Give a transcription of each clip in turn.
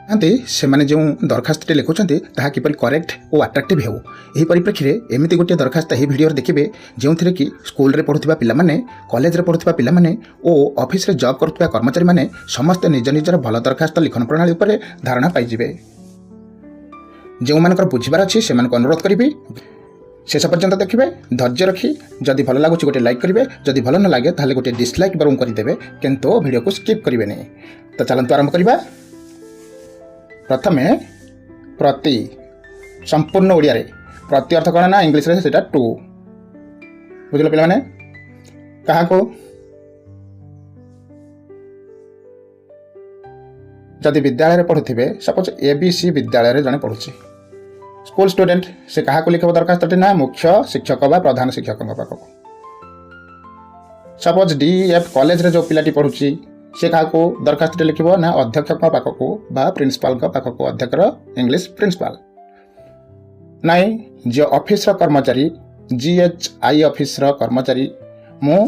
ସେମାନେ ଯେଉଁ ଦରଖାସ୍ତଟି ଲେଖୁଛନ୍ତି ତାହା କିପରି କରେକ୍ଟ ଓ ଆଟ୍ରାକ୍ଟିଭ୍ ହେଉ। ଏହି ପରିପ୍ରେକ୍ଷୀରେ ଏମିତି ଗୋଟିଏ ଦରଖାସ୍ତ ଏହି ଭିଡ଼ିଓରେ ଦେଖିବେ ଯେଉଁଥିରେ କି ସ୍କୁଲରେ ପଢ଼ୁଥିବା ପିଲାମାନେ, କଲେଜରେ ପଢ଼ୁଥିବା ପିଲାମାନେ ଓ ଅଫିସରେ ଜବ୍ କରୁଥିବା କର୍ମଚାରୀମାନେ ସମସ୍ତେ ନିଜ ନିଜର ଭଲ ଦରଖାସ୍ତ ଲିଖନ ପ୍ରଣାଳୀ ଉପରେ ଧାରଣା ପାଇଯିବେ। ଯେଉଁମାନଙ୍କର ବୁଝିବାର ଅଛି ସେମାନଙ୍କୁ ଅନୁରୋଧ କରିବି ଶେଷ ପର୍ଯ୍ୟନ୍ତ ଦେଖିବେ, ଧୈର୍ଯ୍ୟ ରଖି ଯଦି ଭଲ ଲାଗୁଛି ଗୋଟିଏ ଲାଇକ୍ କରିବେ, ଯଦି ଭଲ ନ ଲାଗେ ତାହେଲେ ଗୋଟିଏ ଡିସଲାଇକ୍ ବରଂ କରିଦେବେ, କିନ୍ତୁ ଭିଡ଼ିଓକୁ ସ୍କିପ୍ କରିବେନି। ତ ଚାଲନ୍ତୁ ଆରମ୍ଭ କରିବା। ପ୍ରଥମେ ପ୍ରତି, ସମ୍ପୂର୍ଣ୍ଣ ଓଡ଼ିଆରେ ପ୍ରତି ଅର୍ଥ କ'ଣ ନା ଇଂଲିଶରେ ସେଇଟା ଟୁ। ବୁଝିଲ ପିଲାମାନେ? କାହାକୁ? ଯଦି ବିଦ୍ୟାଳୟରେ ପଢ଼ୁଥିବେ, ସପୋଜ ABC ବିଦ୍ୟାଳୟରେ ଜଣେ ପଢ଼ୁଛି, ସ୍କୁଲ ଷ୍ଟୁଡେଣ୍ଟ, ସେ କାହାକୁ ଲେଖିବ ଦରଖାସ୍ତଟି ନା ମୁଖ୍ୟ ଶିକ୍ଷକ ବା ପ୍ରଧାନ ଶିକ୍ଷକଙ୍କ ପାଖକୁ। ସପୋଜ DEF କଲେଜରେ ଯେଉଁ ପିଲାଟି ପଢ଼ୁଛି ସେ କାହାକୁ ଦରଖାସ୍ତଟି ଲେଖିବ ନା ଅଧ୍ୟକ୍ଷଙ୍କ ପାଖକୁ ବା ପ୍ରିନ୍ସିପାଲଙ୍କ ପାଖକୁ, ଅଧ୍ୟକ୍ଷର ଇଂଲିଶ ପ୍ରିନ୍ସିପାଲ। ନାଇଁ, ଯେଉଁ ଅଫିସର କର୍ମଚାରୀ, GHI ଅଫିସର କର୍ମଚାରୀ, ମୁଁ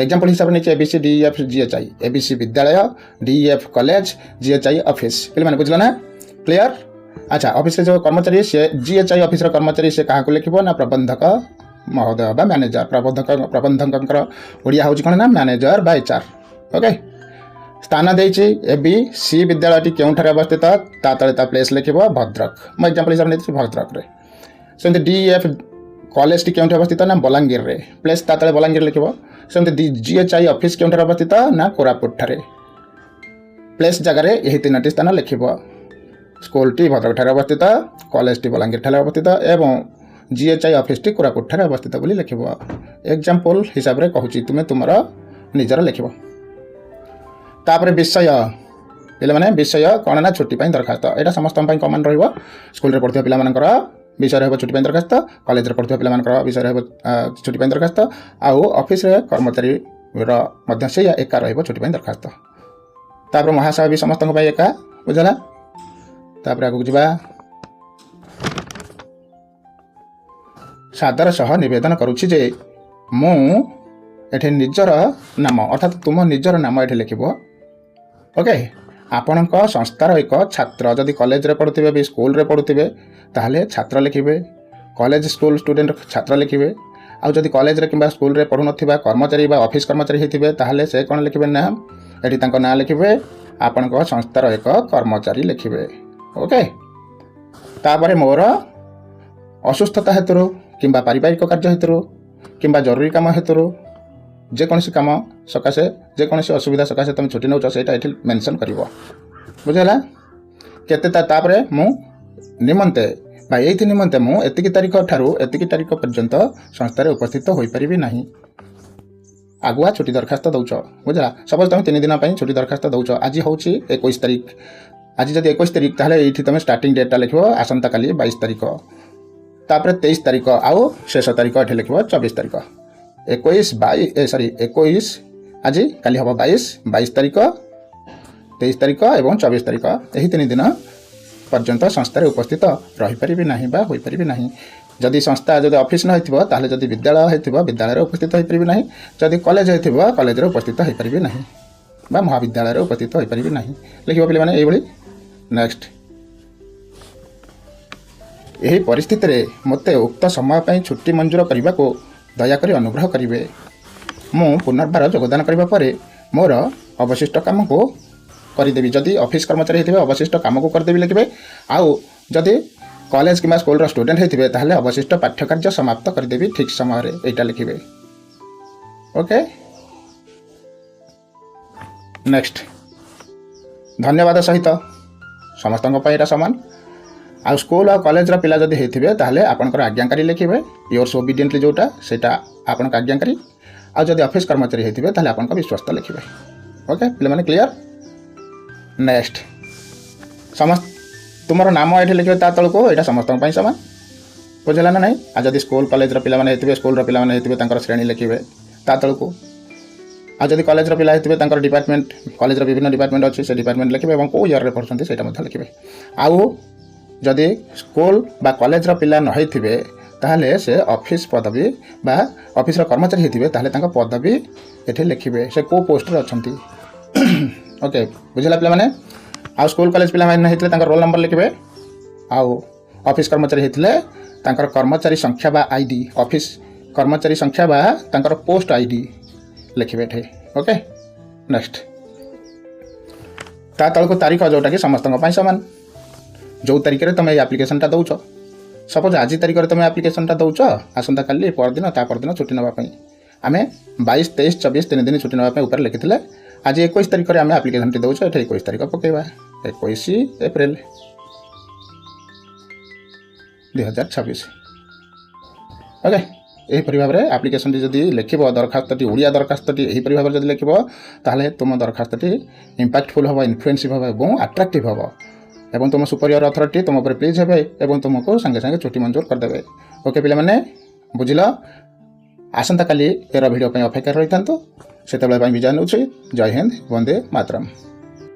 ଏକ୍ଜାମ୍ପଲ ହିସାବରେ ନେଇଛି ABC DEF GHI, ABC ବିଦ୍ୟାଳୟ, DEF କଲେଜ, GHI ଅଫିସ। ପିଲାମାନେ ବୁଝିଲ ନା? କ୍ଲିୟର? ଆଚ୍ଛା, ଅଫିସରେ ଯେଉଁ କର୍ମଚାରୀ ସେ GHI ଅଫିସର କର୍ମଚାରୀ ସେ କାହାକୁ ଲେଖିବ ନା ପ୍ରବନ୍ଧକ ମହୋଦୟ ବା ମ୍ୟାନେଜର। ପ୍ରବନ୍ଧକଙ୍କର ଓଡ଼ିଆ ହେଉଛି କ'ଣ ନା ମ୍ୟାନେଜର ବା HR। ଓକେ। ସ୍ଥାନ ଦେଇଛି ABC ବିଦ୍ୟାଳୟଟି କେଉଁଠାରେ ଅବସ୍ଥିତ, ତା ତଳେ ତା ପ୍ଲେସ୍ ଲେଖିବ ଭଦ୍ରକ। ମୁଁ ଏକ୍ଜାମ୍ପଲ ହିସାବରେ ନେଇଛି ଭଦ୍ରକରେ। ସେମିତି DEF କଲେଜଟି କେଉଁଠି ଅବସ୍ଥିତ ନା ବଲାଙ୍ଗୀରରେ, ପ୍ଲେସ୍ ତା ତଳେ ବଲାଙ୍ଗୀର ଲେଖିବ। ସେମିତି GHI ଅଫିସ କେଉଁଠାରେ ଅବସ୍ଥିତ ନା କୋରାପୁଟଠାରେ, ପ୍ଲେସ୍ ଜାଗାରେ ଏହି ତିନୋଟି ସ୍ଥାନ ଲେଖିବ। ସ୍କୁଲଟି ଭଦ୍ରକଠାରେ ଅବସ୍ଥିତ, କଲେଜଟି ବଲାଙ୍ଗୀରଠାରେ ଅବସ୍ଥିତ ଏବଂ GHI ଅଫିସଟି କୋରାପୁଟଠାରେ ଅବସ୍ଥିତ ବୋଲି ଲେଖିବ। ଏକ୍ଜାମ୍ପଲ ହିସାବରେ କହୁଛି, ତୁମେ ତୁମର ନିଜର ଲେଖିବ। ତାପରେ ବିଷୟ, ପିଲାମାନେ ବିଷୟ କ'ଣ ନା ଛୁଟି ପାଇଁ ଦରଖାସ୍ତ। ଏଇଟା ସମସ୍ତଙ୍କ ପାଇଁ କମନ୍ ରହିବ। ସ୍କୁଲରେ ପଢ଼ୁଥିବା ପିଲାମାନଙ୍କର ବିଷୟ ରହିବ ଛୁଟି ପାଇଁ ଦରଖାସ୍ତ, କଲେଜରେ ପଢ଼ୁଥିବା ପିଲାମାନଙ୍କର ବିଷୟ ରହିବ ଛୁଟି ପାଇଁ ଦରଖାସ୍ତ, ଆଉ ଅଫିସରେ କର୍ମଚାରୀର ମଧ୍ୟ ସେଇ ଏକା ରହିବ ଛୁଟି ପାଇଁ ଦରଖାସ୍ତ। ତାପରେ ମହାଶୟ ବି ସମସ୍ତଙ୍କ ପାଇଁ ଏକା। ବୁଝିଲା? ତାପରେ ଆଗକୁ ଯିବା। ସାଦର ସହ ନିବେଦନ କରୁଛି ଯେ ମୁଁ ଏଠି ନିଜର ନାମ ଅର୍ଥାତ୍ ତୁମ ନିଜର ନାମ ଏଠି ଲେଖିବ। ଓକେ। ଆପଣଙ୍କ ସଂସ୍ଥାର ଏକ ଛାତ୍ର, ଯଦି କଲେଜରେ ପଢ଼ୁଥିବେ ବି ସ୍କୁଲରେ ପଢ଼ୁଥିବେ ତାହେଲେ ଛାତ୍ର ଲେଖିବେ, କଲେଜ ସ୍କୁଲ ଷ୍ଟୁଡେଣ୍ଟ ଛାତ୍ର ଲେଖିବେ। ଆଉ ଯଦି କଲେଜରେ କିମ୍ବା ସ୍କୁଲରେ ପଢ଼ୁନଥିବା କର୍ମଚାରୀ ବା ଅଫିସ କର୍ମଚାରୀ ହେଇଥିବେ ତାହେଲେ ସେ କ'ଣ ଲେଖିବେ ନା ଏଠି ତାଙ୍କ ନାଁ ଲେଖିବେ, ଆପଣଙ୍କ ସଂସ୍ଥାର ଏକ କର୍ମଚାରୀ ଲେଖିବେ। ଓକେ। ତାପରେ ମୋର ଅସୁସ୍ଥତା ହେତୁରୁ କିମ୍ବା ପାରିବାରିକ କାର୍ଯ୍ୟ ହେତୁରୁ କିମ୍ବା ଜରୁରୀ କାମ ହେତୁରୁ ଯେକୌଣସି କାମ ସକାଶେ, ଯେକୌଣସି ଅସୁବିଧା ସକାଶେ ତୁମେ ଛୁଟି ନେଉଛ ସେଇଟା ଏଠି ମେନସନ୍ କରିବ। ବୁଝିଲା? କେତେ ତାପରେ ମୁଁ ନିମନ୍ତେ ବା ଏଇଥି ନିମନ୍ତେ ମୁଁ ଏତିକି ତାରିଖ ଠାରୁ ଏତିକି ତାରିଖ ପର୍ଯ୍ୟନ୍ତ ସଂସ୍ଥାରେ ଉପସ୍ଥିତ ହୋଇପାରିବି ନାହିଁ। ଆଗୁଆ ଛୁଟି ଦରଖାସ୍ତ ଦେଉଛ। ବୁଝିଲା? ସପୋଜ ତୁମେ 3 ଦିନ ପାଇଁ ଛୁଟି ଦରଖାସ୍ତ ଦେଉଛ। ଆଜି ହେଉଛି 21 ତାରିଖ। ଆଜି ଯଦି 21 ତାରିଖ ତାହେଲେ ଏଇଠି ତୁମେ ଷ୍ଟାର୍ଟିଂ ଡେଟ୍ଟା ଲେଖିବ ଆସନ୍ତାକାଲି 22 ତାରିଖ, ତାପରେ 23 ତାରିଖ, ଆଉ ଶେଷ ତାରିଖ ଏଠି ଲେଖିବ 24 ତାରିଖ। 21 ଆଜି, କାଲି ହେବ 22 ତାରିଖ, 23 ତାରିଖ ଏବଂ 24 ତାରିଖ। ଏହି 3 ଦିନ ପର୍ଯ୍ୟନ୍ତ ସଂସ୍ଥାରେ ଉପସ୍ଥିତ ରହିପାରିବି ନାହିଁ ବା ହୋଇପାରିବି ନାହିଁ। ଯଦି ସଂସ୍ଥା ଯଦି ଅଫିସ ନ ହୋଇଥିବ ତାହେଲେ, ଯଦି ବିଦ୍ୟାଳୟ ହୋଇଥିବ ବିଦ୍ୟାଳୟରେ ଉପସ୍ଥିତ ହୋଇପାରିବି ନାହିଁ, ଯଦି କଲେଜ ହୋଇଥିବ କଲେଜରେ ଉପସ୍ଥିତ ହୋଇପାରିବି ନାହିଁ ବା ମହାବିଦ୍ୟାଳୟରେ ଉପସ୍ଥିତ ହୋଇପାରିବି ନାହିଁ। ଲେଖିବ ପିଲାମାନେ ଏଇଭଳି। ନେକ୍ସଟ, ଏହି ପରିସ୍ଥିତିରେ ମୋତେ ଉକ୍ତ ସମୟ ପାଇଁ ଛୁଟି ମଞ୍ଜୁର କରିବାକୁ ଦୟାକରି ଅନୁଗ୍ରହ କରିବେ। ମୁଁ ପୁନର୍ବାର ଯୋଗଦାନ କରିବା ପରେ ମୋର ଅବଶିଷ୍ଟ କାମକୁ କରିଦେବି। ଯଦି ଅଫିସ କର୍ମଚାରୀ ହେଇଥିବେ ଅବଶିଷ୍ଟ କାମକୁ କରିଦେବି ଲେଖିବେ, ଆଉ ଯଦି କଲେଜ କିମ୍ବା ସ୍କୁଲର ଷ୍ଟୁଡେଣ୍ଟ ହେଇଥିବେ ତାହେଲେ ଅବଶିଷ୍ଟ ପାଠ୍ୟକାର୍ଯ୍ୟ ସମାପ୍ତ କରିଦେବି ଠିକ୍ ସମୟରେ, ଏଇଟା ଲେଖିବେ। ଓକେ। ନେକ୍ସଟ, ଧନ୍ୟବାଦ ସହିତ ସମସ୍ତଙ୍କ ପାଇଁ ଏଇଟା ସମାନ। ଆଉ ସ୍କୁଲ ଆଉ କଲେଜର ପିଲା ଯଦି ହେଇଥିବେ ତାହେଲେ ଆପଣଙ୍କର ଆଜ୍ଞାକାରୀ ଲେଖିବେ, ୟୋର୍ସ ଓବିଡିଏଣ୍ଟଲି ଯେଉଁଟା ସେଇଟା ଆପଣଙ୍କ ଆଜ୍ଞାକାରୀ। ଆଉ ଯଦି ଅଫିସ କର୍ମଚାରୀ ହେଇଥିବେ ତାହେଲେ ଆପଣଙ୍କ ବିଶ୍ୱସ୍ତ ଲେଖିବେ। ଓକେ ପିଲାମାନେ, କ୍ଲିୟର? ନେକ୍ସଟ, ତୁମର ନାମ ଏଠି ଲେଖିବେ ତା ତଳକୁ, ଏଇଟା ସମସ୍ତଙ୍କ ପାଇଁ ସମାନ। ବୁଝିଲା ନା ନାହିଁ? ଆଉ ଯଦି ସ୍କୁଲ କଲେଜର ପିଲାମାନେ ହେଇଥିବେ, ସ୍କୁଲର ପିଲାମାନେ ହେଇଥିବେ ତାଙ୍କର ଶ୍ରେଣୀ ଲେଖିବେ ତା ତଳକୁ। ଆଉ ଯଦି କଲେଜର ପିଲା ହେଇଥିବେ ତାଙ୍କର ଡିପାର୍ଟମେଣ୍ଟ, କଲେଜର ବିଭିନ୍ନ ଡିପାର୍ଟମେଣ୍ଟ ଅଛି ସେ ଡିପାର୍ଟମେଣ୍ଟ ଲେଖିବେ ଏବଂ କେଉଁ ଇୟର୍ରେ ପଢ଼ୁଛନ୍ତି ସେଇଟା ମଧ୍ୟ ଲେଖିବେ। ଆଉ ଯଦି ସ୍କୁଲ ବା କଲେଜର ପିଲା ନ ହେଇଥିବେ ତାହେଲେ ସେ ଅଫିସ ପଦବୀ ବା ଅଫିସର କର୍ମଚାରୀ ହେଇଥିବେ ତାହେଲେ ତାଙ୍କ ପଦବୀ ଏଠି ଲେଖିବେ, ସେ କେଉଁ ପୋଷ୍ଟରେ ଅଛନ୍ତି। ଓକେ, ବୁଝିଲା ପିଲାମାନେ? ଆଉ ସ୍କୁଲ କଲେଜ ପିଲାମାନେ ହେଇଥିଲେ ତାଙ୍କର ରୋଲ୍ ନମ୍ବର ଲେଖିବେ। ଆଉ ଅଫିସ୍ କର୍ମଚାରୀ ହେଇଥିଲେ ତାଙ୍କର କର୍ମଚାରୀ ସଂଖ୍ୟା ବା ଆଇଡି, ଅଫିସ୍ କର୍ମଚାରୀ ସଂଖ୍ୟା ବା ତାଙ୍କର ପୋଷ୍ଟ ଆଇଡି ଲେଖିବେ ଏଠି। ଓକେ, ନେକ୍ସଟ ତା ତଳକୁ ତାରିଖ ଯେଉଁଟାକି ସମସ୍ତଙ୍କ ପାଇଁ ସମାନ। ଯେଉଁ ତାରିଖରେ ତୁମେ ଏଇ ଆପ୍ଲିକେସନଟା ଦେଉଛ, ସପୋଜ ଆଜି ତାରିଖରେ ତୁମେ ଆପ୍ଲିକେସନଟା ଦେଉଛ, ଆସନ୍ତାକାଲି ପରଦିନ ତା ପରଦିନ ଛୁଟି ନେବା ପାଇଁ ଆମେ 22, 23, 24 3 ଦିନ ଛୁଟି ନେବା ପାଇଁ ଉପରେ ଲେଖିଥିଲେ। ଆଜି 21 ତାରିଖରେ ଆମେ ଆପ୍ଲିକେସନଟି ଦେଉଛୁ, ଏଠି 21 ତାରିଖ ପକାଇବା, 21 ଏପ୍ରିଲ 2026। ଓକେ, ଏହିପରି ଭାବରେ ଆପ୍ଲିକେସନଟି ଯଦି ଲେଖିବ, ଦରଖାସ୍ତଟି ଓଡ଼ିଆ ଦରଖାସ୍ତଟି ଏହିପରି ଭାବରେ ଯଦି ଲେଖିବ, ତାହେଲେ ତୁମ ଦରଖାସ୍ତଟି ଇମ୍ପାକ୍ଟଫୁଲ୍ ହେବ, ଇନଫ୍ଲୁଏନ୍ସିଭ୍ ହେବ ଏବଂ ଆଟ୍ରାକ୍ଟିଭ୍ ହେବ ଏବଂ ତୁମ ସୁପରିୟର ଅଥରିଟି ତୁମ ଉପରେ ପ୍ଲିଜ୍ ହେବେ ଏବଂ ତୁମକୁ ସାଙ୍ଗେ ସାଙ୍ଗେ ଛୁଟି ମଞ୍ଜୁର କରିଦେବେ। ଓକେ ପିଲାମାନେ, ବୁଝିଲ? ଆସନ୍ତାକାଲି ଏର ଭିଡ଼ିଓ ପାଇଁ ଅପେକ୍ଷାରେ ରହିଥାନ୍ତୁ। ସେତେବେଳେ ପାଇଁ ବିଜୟ ନେଉଛି। ଜୟ ହିନ୍ଦ, ବନ୍ଦେ ମାତରମ୍।